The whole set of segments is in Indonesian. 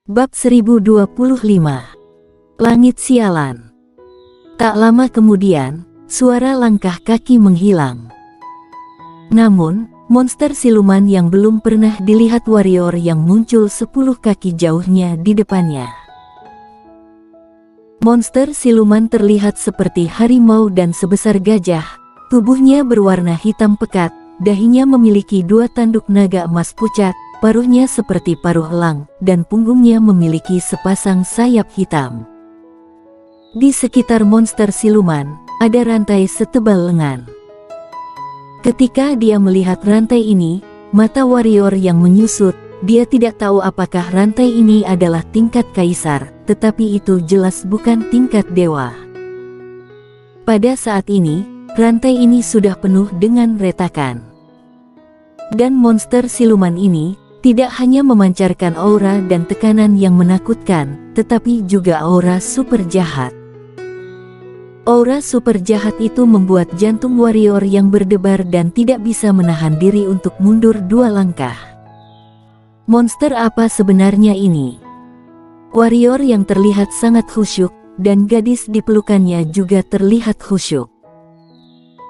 Bab 1025. Langit Sialan. Tak lama kemudian, suara langkah kaki menghilang. Namun, monster siluman yang belum pernah dilihat warrior yang muncul 10 kaki jauhnya di depannya. Monster siluman terlihat seperti harimau dan sebesar gajah, tubuhnya berwarna hitam pekat, dahinya memiliki 2 tanduk naga emas pucat, paruhnya seperti paruh elang, dan punggungnya memiliki sepasang sayap hitam. Di sekitar monster siluman, ada rantai setebal lengan. Ketika dia melihat rantai ini, mata warrior yang menyusut, dia tidak tahu apakah rantai ini adalah tingkat kaisar, tetapi itu jelas bukan tingkat dewa. Pada saat ini, rantai ini sudah penuh dengan retakan. Dan monster siluman ini tidak hanya memancarkan aura dan tekanan yang menakutkan, tetapi juga aura super jahat. Aura super jahat itu membuat jantung warrior yang berdebar dan tidak bisa menahan diri untuk mundur 2 langkah. Monster apa sebenarnya ini? Warrior yang terlihat sangat khusyuk, dan gadis di pelukannya juga terlihat khusyuk.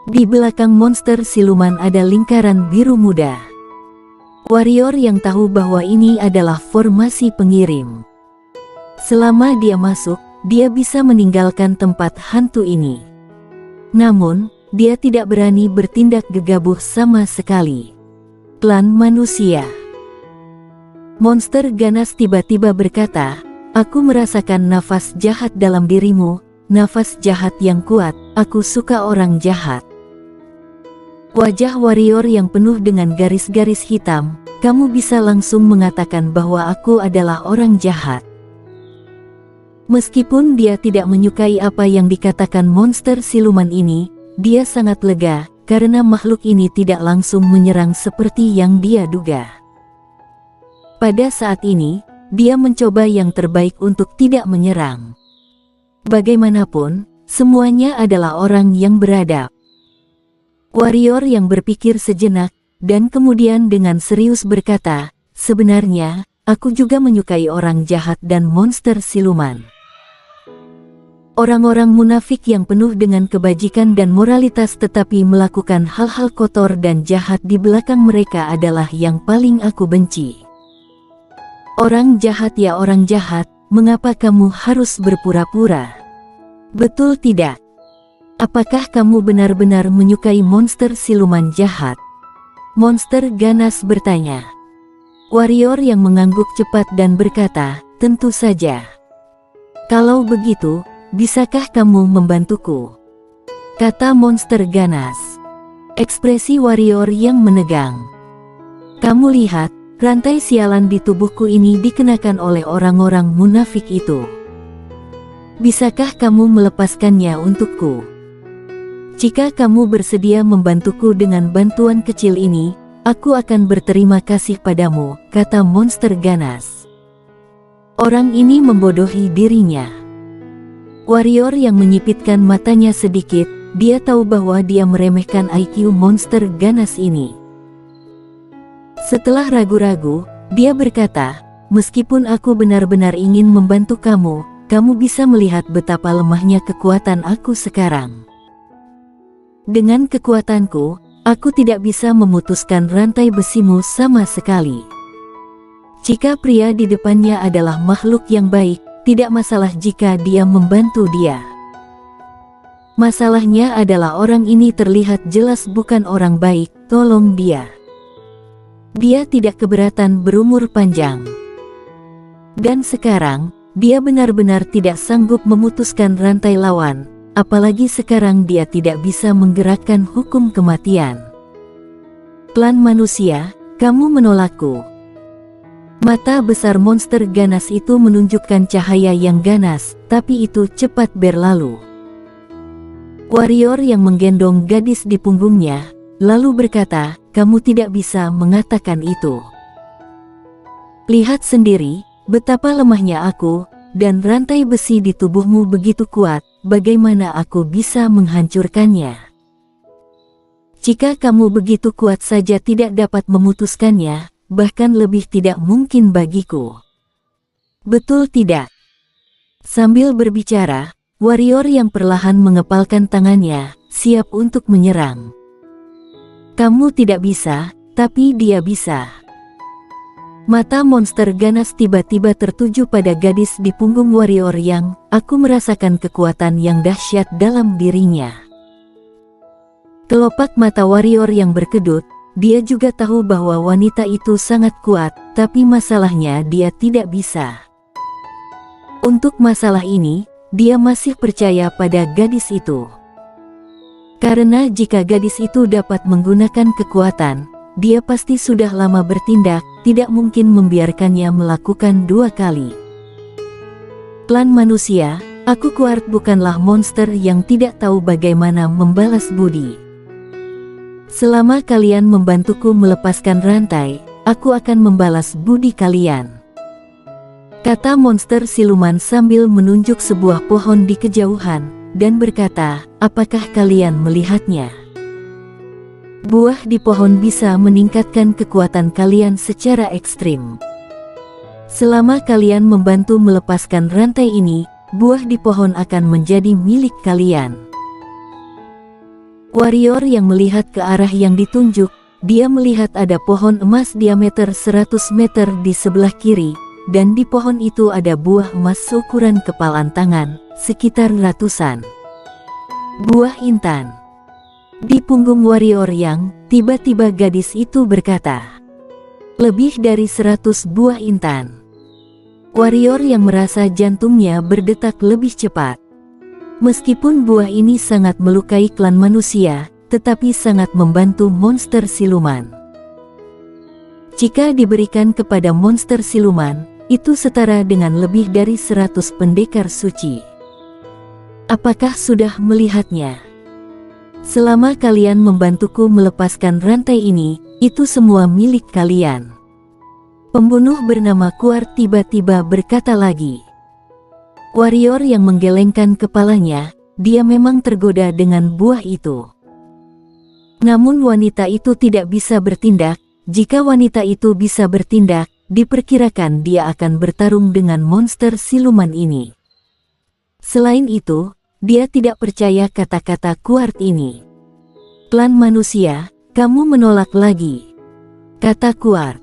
Di belakang monster siluman ada lingkaran biru muda. Warrior yang tahu bahwa ini adalah formasi pengirim. Selama dia masuk, dia bisa meninggalkan tempat hantu ini. Namun, dia tidak berani bertindak gegabah sama sekali. Klan manusia. Monster ganas tiba-tiba berkata, "Aku merasakan nafas jahat dalam dirimu, nafas jahat yang kuat, aku suka orang jahat." Wajah warrior yang penuh dengan garis-garis hitam, "Kamu bisa langsung mengatakan bahwa aku adalah orang jahat." Meskipun dia tidak menyukai apa yang dikatakan monster siluman ini, dia sangat lega, karena makhluk ini tidak langsung menyerang seperti yang dia duga. Pada saat ini, dia mencoba yang terbaik untuk tidak menyerang. Bagaimanapun, semuanya adalah orang yang beradab. Warrior yang berpikir sejenak, dan kemudian dengan serius berkata, "Sebenarnya, aku juga menyukai orang jahat dan monster siluman. Orang-orang munafik yang penuh dengan kebajikan dan moralitas tetapi melakukan hal-hal kotor dan jahat di belakang mereka adalah yang paling aku benci. Orang jahat ya orang jahat, mengapa kamu harus berpura-pura? Betul tidak? Apakah kamu benar-benar menyukai monster siluman jahat?" Monster ganas bertanya. Warrior yang mengangguk cepat dan berkata, "Tentu saja. Kalau begitu, bisakah kamu membantuku?" kata monster ganas. Ekspresi warrior yang menegang. "Kamu lihat, rantai sialan di tubuhku ini dikenakan oleh orang-orang munafik itu. Bisakah kamu melepaskannya untukku? Jika kamu bersedia membantuku dengan bantuan kecil ini, aku akan berterima kasih padamu," kata monster ganas. Orang ini membodohi dirinya. Warrior yang menyipitkan matanya sedikit, dia tahu bahwa dia meremehkan IQ monster ganas ini. Setelah ragu-ragu, dia berkata, "Meskipun aku benar-benar ingin membantu kamu, kamu bisa melihat betapa lemahnya kekuatan aku sekarang. Dengan kekuatanku, aku tidak bisa memutuskan rantai besimu sama sekali. Jika pria di depannya adalah makhluk yang baik, tidak masalah jika dia membantu dia. Masalahnya adalah orang ini terlihat jelas bukan orang baik, tolong dia. Dia tidak keberatan berumur panjang. Dan sekarang, dia benar-benar tidak sanggup memutuskan rantai lawan. Apalagi sekarang dia tidak bisa menggerakkan hukum kematian. Klan manusia, kamu menolakku." Mata besar monster ganas itu menunjukkan cahaya yang ganas, tapi itu cepat berlalu. Warrior yang menggendong gadis di punggungnya, lalu berkata, "Kamu tidak bisa mengatakan itu. Lihat sendiri, betapa lemahnya aku, dan rantai besi di tubuhmu begitu kuat. Bagaimana aku bisa menghancurkannya? Jika kamu begitu kuat saja tidak dapat memutuskannya, bahkan lebih tidak mungkin bagiku. Betul tidak? Sambil berbicara, warrior yang perlahan mengepalkan tangannya, siap untuk menyerang. Kamu tidak bisa, tapi dia bisa. Mata monster ganas tiba-tiba tertuju pada gadis di punggung warrior yang, aku merasakan kekuatan yang dahsyat dalam dirinya. Kelopak mata warrior yang berkedut, dia juga tahu bahwa wanita itu sangat kuat, tapi masalahnya dia tidak bisa. Untuk masalah ini, dia masih percaya pada gadis itu. Karena jika gadis itu dapat menggunakan kekuatan, dia pasti sudah lama bertindak, tidak mungkin membiarkannya melakukan 2 kali. Klan manusia, aku Quart bukanlah monster yang tidak tahu bagaimana membalas budi. Selama kalian membantuku melepaskan rantai, aku akan membalas budi kalian. Kata monster siluman sambil menunjuk sebuah pohon di kejauhan, dan berkata, apakah kalian melihatnya? Buah di pohon bisa meningkatkan kekuatan kalian secara ekstrim. Selama kalian membantu melepaskan rantai ini, buah di pohon akan menjadi milik kalian. Warrior yang melihat ke arah yang ditunjuk, dia melihat ada pohon emas diameter 100 meter di sebelah kiri, dan di pohon itu ada buah emas seukuran kepalan tangan, sekitar ratusan buah intan. Di punggung warrior yang, tiba-tiba gadis itu berkata, lebih dari 100 buah intan. Warrior yang merasa jantungnya berdetak lebih cepat. Meskipun buah ini sangat melukai klan manusia, tetapi sangat membantu monster siluman. Jika diberikan kepada monster siluman, itu setara dengan lebih dari 100 pendekar suci. Apakah sudah melihatnya? Selama kalian membantuku melepaskan rantai ini, itu semua milik kalian. Pembunuh bernama Quart tiba-tiba berkata lagi. Warrior yang menggelengkan kepalanya, dia memang tergoda dengan buah itu. Namun wanita itu tidak bisa bertindak. Jika wanita itu bisa bertindak, diperkirakan dia akan bertarung dengan monster siluman ini. Selain itu, dia tidak percaya kata-kata Quart ini. Klan manusia, kamu menolak lagi, kata Quart.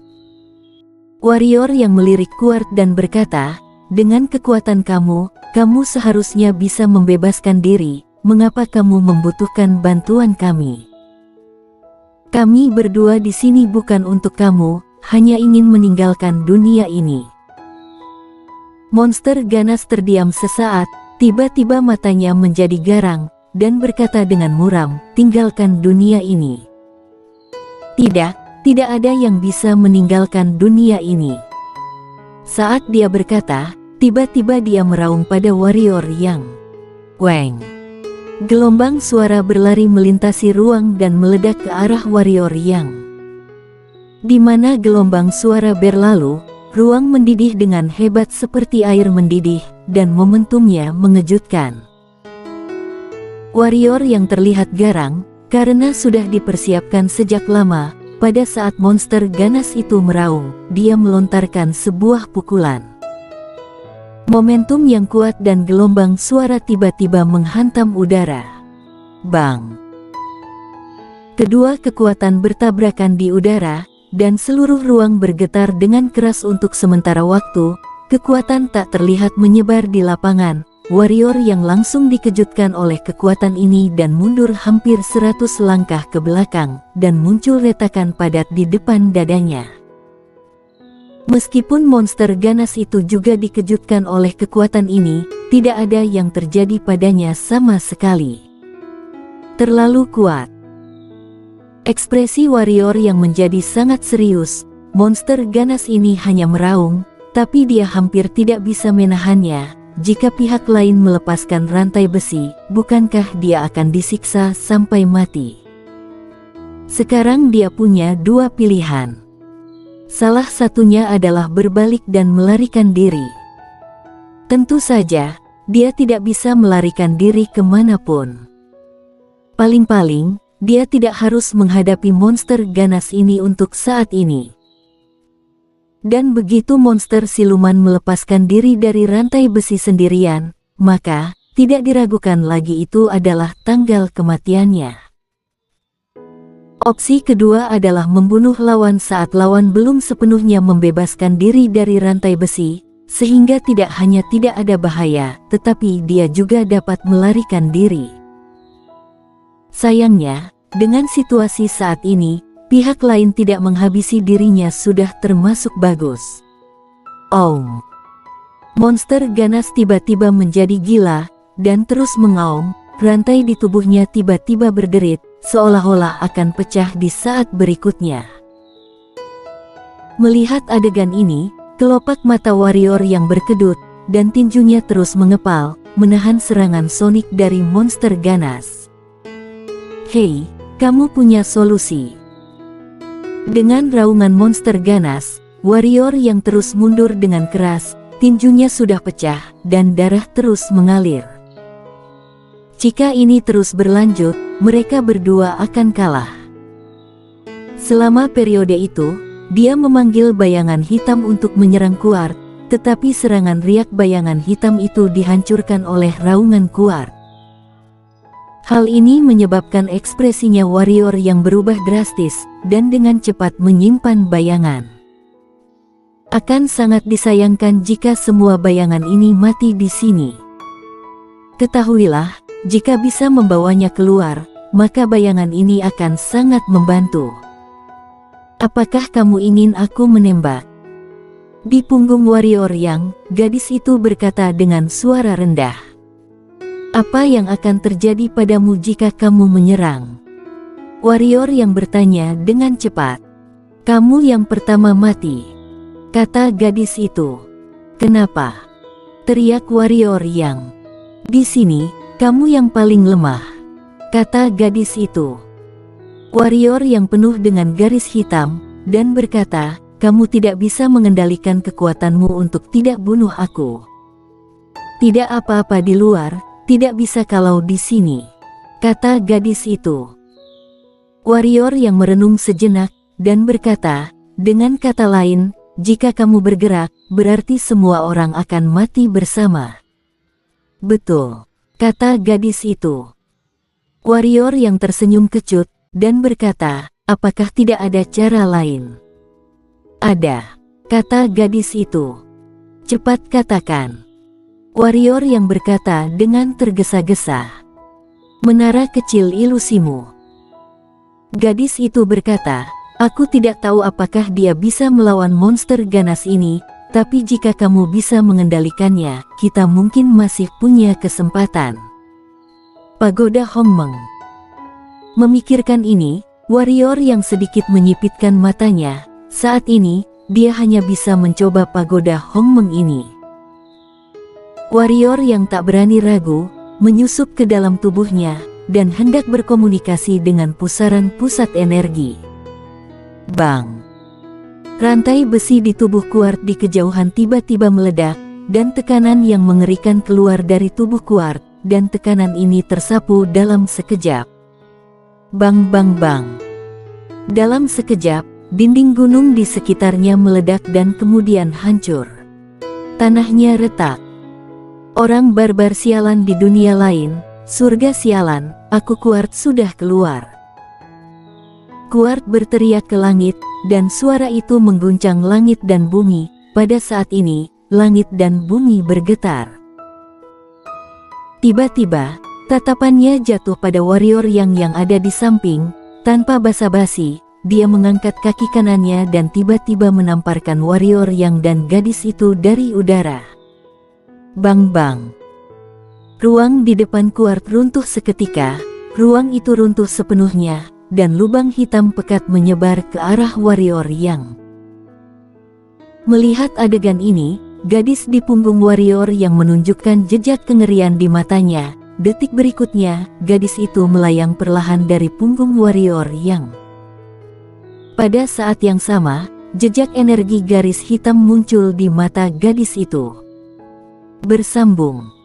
Warrior yang melirik Quart dan berkata, dengan kekuatan kamu, kamu seharusnya bisa membebaskan diri, mengapa kamu membutuhkan bantuan kami? Kami berdua di sini bukan untuk kamu, hanya ingin meninggalkan dunia ini. Monster ganas terdiam sesaat, tiba-tiba matanya menjadi garang, dan berkata dengan muram, tinggalkan dunia ini. Tidak ada yang bisa meninggalkan dunia ini. Saat dia berkata, tiba-tiba dia meraung pada warrior yang. Weng. Gelombang suara berlari melintasi ruang dan meledak ke arah warrior yang. Di mana gelombang suara berlalu, ruang mendidih dengan hebat seperti air mendidih, dan momentumnya mengejutkan. Warrior yang terlihat garang, karena sudah dipersiapkan sejak lama, pada saat monster ganas itu meraung, dia melontarkan sebuah pukulan. Momentum yang kuat dan gelombang suara tiba-tiba menghantam udara. Bang! Kedua kekuatan bertabrakan di udara, dan seluruh ruang bergetar dengan keras untuk sementara waktu. Kekuatan tak terlihat menyebar di lapangan. Warrior yang langsung dikejutkan oleh kekuatan ini dan mundur hampir 100 langkah ke belakang, dan muncul retakan padat di depan dadanya. Meskipun monster ganas itu juga dikejutkan oleh kekuatan ini, tidak ada yang terjadi padanya sama sekali. Terlalu kuat. Ekspresi warrior yang menjadi sangat serius. Monster ganas ini hanya meraung, tapi dia hampir tidak bisa menahannya. Jika pihak lain melepaskan rantai besi, bukankah dia akan disiksa sampai mati? Sekarang dia punya 2 pilihan. Salah satunya adalah berbalik dan melarikan diri. Tentu saja, dia tidak bisa melarikan diri kemanapun. Paling-paling, dia tidak harus menghadapi monster ganas ini untuk saat ini. Dan begitu monster siluman melepaskan diri dari rantai besi sendirian, maka tidak diragukan lagi itu adalah tanggal kematiannya. Opsi kedua adalah membunuh lawan saat lawan belum sepenuhnya membebaskan diri dari rantai besi, sehingga tidak hanya tidak ada bahaya, tetapi dia juga dapat melarikan diri. Sayangnya, dengan situasi saat ini, pihak lain tidak menghabisi dirinya sudah termasuk bagus. Monster ganas tiba-tiba menjadi gila, dan terus mengaum, rantai di tubuhnya tiba-tiba berderit, seolah-olah akan pecah di saat berikutnya. Melihat adegan ini, kelopak mata warrior yang berkedut, dan tinjunya terus mengepal, menahan serangan Sonic dari monster ganas. Hei, kamu punya solusi? Dengan raungan monster ganas, warrior yang terus mundur dengan keras, tinjunya sudah pecah, dan darah terus mengalir. Jika ini terus berlanjut, mereka berdua akan kalah. Selama periode itu, dia memanggil bayangan hitam untuk menyerang Kuart, tetapi serangan riak bayangan hitam itu dihancurkan oleh raungan Kuart. Hal ini menyebabkan ekspresinya warrior yang berubah drastis, dan dengan cepat menyimpan bayangan. Akan sangat disayangkan jika semua bayangan ini mati di sini. Ketahuilah, jika bisa membawanya keluar, maka bayangan ini akan sangat membantu. Apakah kamu ingin aku menembak? Di punggung warrior yang, gadis itu berkata dengan suara rendah. Apa yang akan terjadi padamu jika kamu menyerang? Warrior yang bertanya dengan cepat. Kamu yang pertama mati, kata gadis itu. Kenapa? Teriak warrior yang. Di sini, kamu yang paling lemah, kata gadis itu. Warrior yang penuh dengan garis hitam, dan berkata, kamu tidak bisa mengendalikan kekuatanmu untuk tidak bunuh aku. Tidak apa-apa di luar, tidak bisa kalau di sini, kata gadis itu. Warrior yang merenung sejenak, dan berkata, dengan kata lain, jika kamu bergerak, berarti semua orang akan mati bersama. Betul, kata gadis itu. Warrior yang tersenyum kecut, dan berkata, apakah tidak ada cara lain? Ada, kata gadis itu. Cepat katakan. Warrior yang berkata dengan tergesa-gesa. Menara kecil ilusimu. Gadis itu berkata, aku tidak tahu apakah dia bisa melawan monster ganas ini, tapi jika kamu bisa mengendalikannya, kita mungkin masih punya kesempatan. Pagoda Hongmeng. Memikirkan ini, warrior yang sedikit menyipitkan matanya. Saat ini, dia hanya bisa mencoba pagoda Hongmeng ini. Warrior yang tak berani ragu, menyusup ke dalam tubuhnya, dan hendak berkomunikasi dengan pusaran pusat energi. Bang! Rantai besi di tubuh Kuart di kejauhan tiba-tiba meledak, dan tekanan yang mengerikan keluar dari tubuh Kuart, dan tekanan ini tersapu dalam sekejap. Bang bang bang. Dalam sekejap, dinding gunung di sekitarnya meledak dan kemudian hancur. Tanahnya retak. Orang barbar sialan di dunia lain, surga sialan, aku Kuart sudah keluar. Kuart berteriak ke langit, dan suara itu mengguncang langit dan bumi. Pada saat ini, langit dan bumi bergetar. Tiba-tiba, tatapannya jatuh pada warrior yang ada di samping. Tanpa basa-basi, dia mengangkat kaki kanannya dan tiba-tiba menamparkan warrior yang dan gadis itu dari udara. Bang-bang. Ruang di depan Kuart runtuh seketika, ruang itu runtuh sepenuhnya, dan lubang hitam pekat menyebar ke arah warrior yang. Melihat adegan ini, gadis di punggung warrior yang menunjukkan jejak kengerian di matanya. Detik berikutnya, gadis itu melayang perlahan dari punggung warrior yang. Pada saat yang sama, jejak energi garis hitam muncul di mata gadis itu. Bersambung.